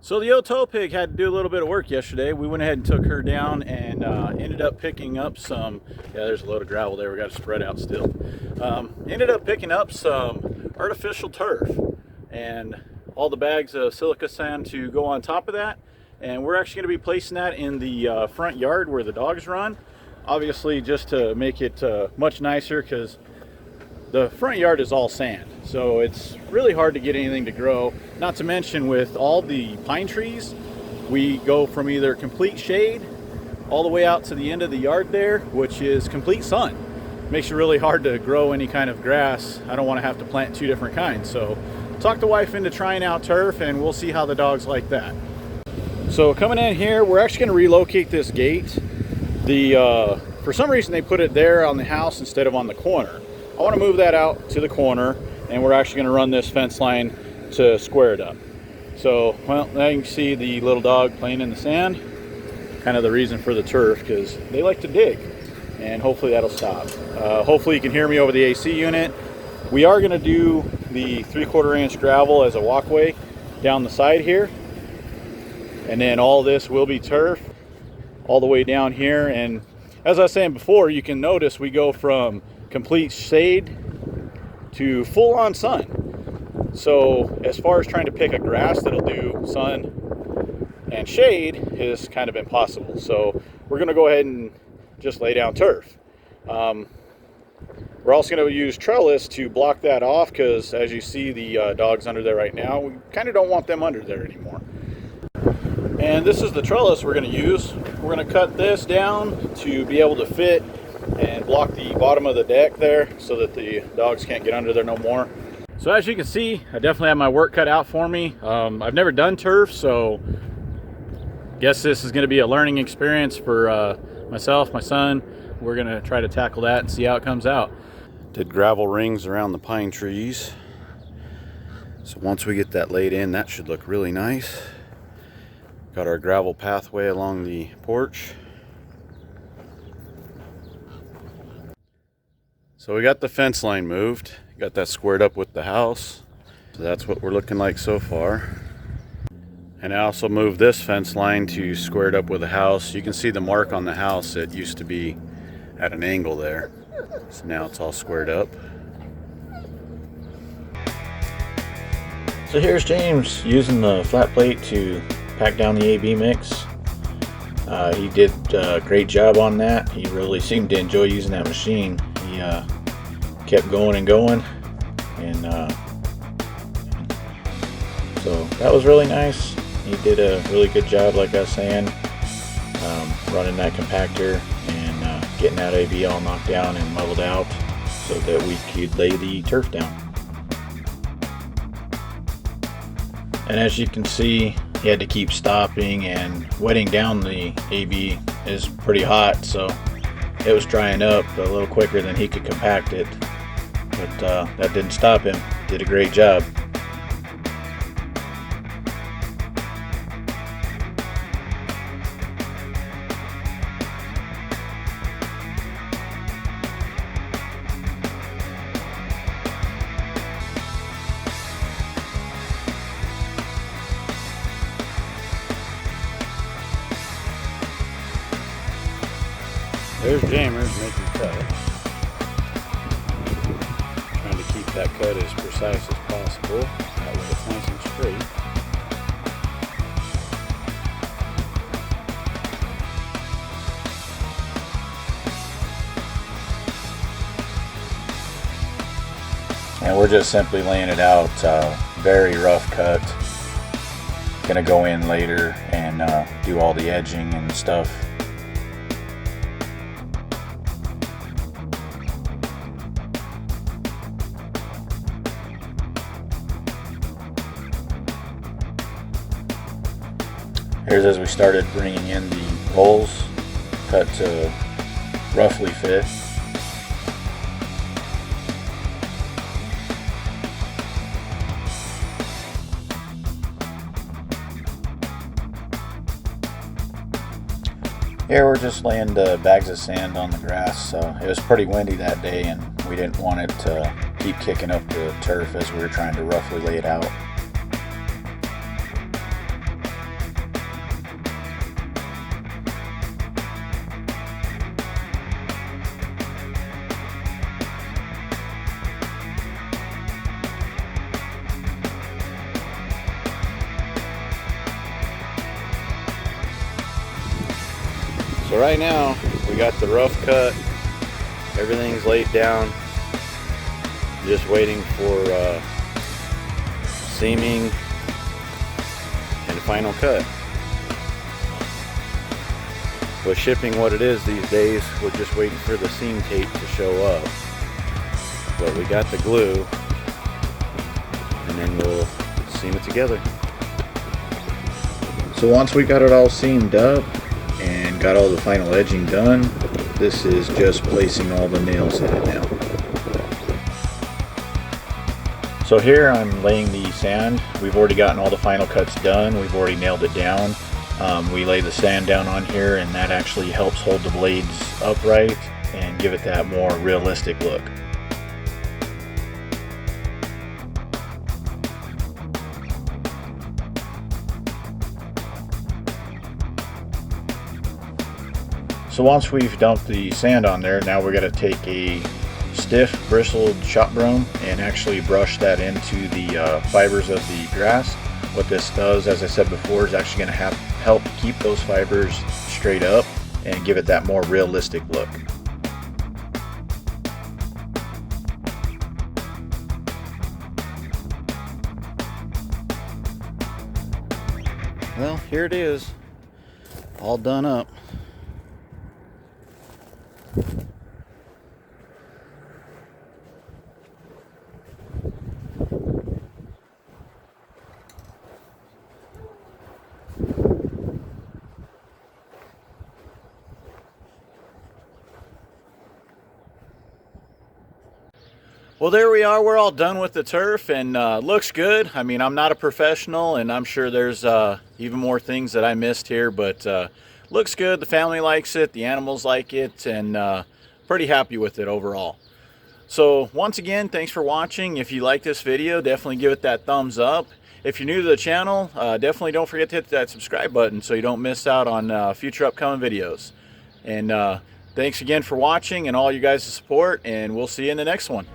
So the old tow pig had to do a little bit of work yesterday. We went ahead and took her down and ended up picking up some, yeah, there's a load of gravel there. We got to spread out still. Ended up picking up some artificial turf and all the bags of silica sand to go on top of that. And we're actually going to be placing that in the front yard where the dogs run. Obviously just to make it much nicer, because the front yard is all sand, so it's really hard to get anything to grow. Not to mention, with all the pine trees, we go from either complete shade all the way out to the end of the yard there, which is complete sun. Makes it really hard to grow any kind of grass. I don't want to have to plant two different kinds. So talk the wife into trying out turf, and we'll see how the dogs like that. So coming in here, we're actually going to relocate this gate. For some reason they put it there on the house instead of on the corner. I want to move that out to the corner, and we're actually going to run this fence line to square it up. So, well, now you can see the little dog playing in the sand. Kind of the reason for the turf, because they like to dig, and hopefully that'll stop. Hopefully you can hear me over the AC unit. We are going to do the 3/4 inch gravel as a walkway down the side here, and then all this will be turf all the way down here. And as I was saying before, you can notice we go from complete shade to full-on sun. So as far as trying to pick a grass that'll do sun and shade is kind of impossible. So we're going to go ahead and just lay down turf. We're also going to use trellis to block that off, because as you see the dogs under there right now, we kind of don't want them under there anymore. And this is the trellis we're going to use. We're going to cut this down to be able to fit and block the bottom of the deck there so that the dogs can't get under there no more. So as you can see, I definitely have my work cut out for me. I've never done turf, so guess this is going to be a learning experience for myself, my son. We're going to try to tackle that and see how it comes out. Did gravel rings around the pine trees. So once we get that laid in, that should look really nice. Got our gravel pathway along the porch. So we got the fence line moved, got that squared up with the house. So that's what we're looking like so far. And I also moved this fence line to square it up with the house. You can see the mark on the house. It used to be at an angle there. So now it's all squared up. So here's James using the flat plate to pack down the AB mix. He did a great job on that. He really seemed to enjoy using that machine. He kept going and going, and so that was really nice. He did a really good job, like I was saying, running that compactor and getting that AB all knocked down and leveled out so that we could lay the turf down. And as you can see, he had to keep stopping, and wetting down the AB is pretty hot, so it was drying up a little quicker than he could compact it. But that didn't stop him. Did a great job. There's Jamers making cuts. Trying to keep that cut as precise as possible. That way it's nice and straight. And we're just simply laying it out, very rough cut. Gonna go in later and do all the edging and stuff. Here's as we started bringing in the holes, cut to roughly fit. Here we're just laying the bags of sand on the grass. So it was pretty windy that day, and we didn't want it to keep kicking up the turf as we were trying to roughly lay it out. So right now we got the rough cut, everything's laid down, just waiting for seaming and final cut. With shipping what it is these days, we're just waiting for the seam tape to show up. But we got the glue, and then we'll seam it together. So once we got it all seamed up and got all the final edging done, this is just placing all the nails in it now. So here I'm laying the sand. We've already gotten all the final cuts done. We've already nailed it down. We lay the sand down on here, and that actually helps hold the blades upright and give it that more realistic look. So once we've dumped the sand on there, now we're going to take a stiff bristled shop broom and actually brush that into the fibers of the grass. What this does, as I said before, is actually going to help keep those fibers straight up and give it that more realistic look. Well, here it is, all done up. Well, there we are. We're all done with the turf, and looks good. I mean, I'm not a professional, and I'm sure there's even more things that I missed here, but looks good. The family likes it, the animals like it, and pretty happy with it overall. So once again, thanks for watching. If you like this video, definitely give it that thumbs up. If you're new to the channel, definitely don't forget to hit that subscribe button so you don't miss out on future upcoming videos. And thanks again for watching and all you guys' support, and we'll see you in the next one.